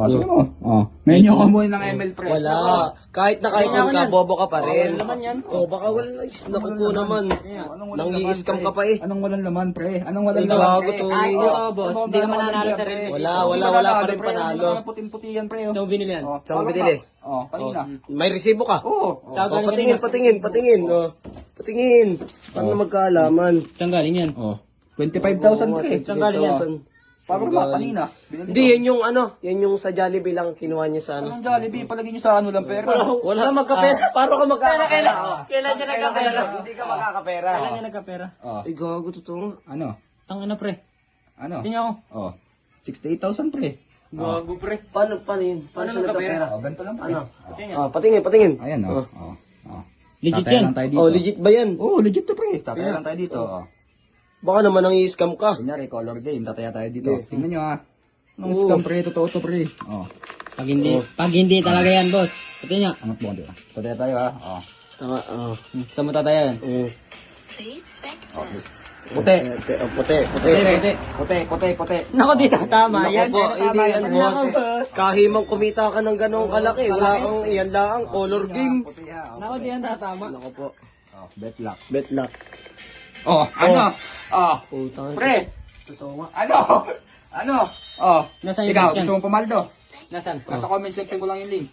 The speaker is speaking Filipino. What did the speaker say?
tingnan mo. Ngayon yung kumuha ng ML pre. Wala. Kahit naka-icon ka, bobo ka pa rin. Wala naman yan. Baka wala. Naku po naman. Nang-i-scam ka pa eh. Anong walang laman pre? Anong walang Ay, laman gago, pre? Tony. Ay, ito, boss. Hindi ka mananalo sa red. Wala pa rin panalo. Puting-puti yan pre. Saan mo binili yan? Saan mo binili? Kanina. May resibo ka? Oo. Saan galing Patingin. Patingin. Paano magkaalaman? Saan galing yan? 25,000 pre. Saan galing yan? Parang ba kanina? Hindi, yan yung yan yung sa Jollibee lang kinuha niya sa ano. Anong Jollibee? Palagay nyo sa ano lang pera. Wala magkapera. Paano ka magkakapera? Kailan niya nagkapera? Hindi ka magkakapera. Kailan niya nagkapera? Ay, gago, totoo. Ano? Ang ano, pre? Ano? Tingnan Oh. ko. 68,000 pre. Gago, pre. Paano yun? Paano siya nagkapera? Ganito lang pre. Ano? Patingin. Ayan Legit Tatayan yan. lang tayo dito. Legit ba yan? Legit to pre. Tatayan lang tayo dito. Baka naman ang i-scam ka. Kunyari, color game. Tataya tayo dito. Tingnan nyo Nung scam pre, totoo to pre. Pag hindi talaga yan, boss. Pati niya. Angat mo, di ba? Tataya tayo Tama, Saan mo tatayan? Puti. Puti. Nako, di tatama. Yan. Naku po, hindi yan, Nako, boss. boss. Kahimang kumita ka ng ganong kalaki. Wala kang iyan lang, color game. Puti Nako, di yan tatama. Nako po. Bet luck. Bet luck. Ano? Putang. Pre. Totoo nga. Ano? Nasaan yung Ikaw, link yan? gusto mong pumaldo? Nasaan? Nasa comment section ko lang yung link.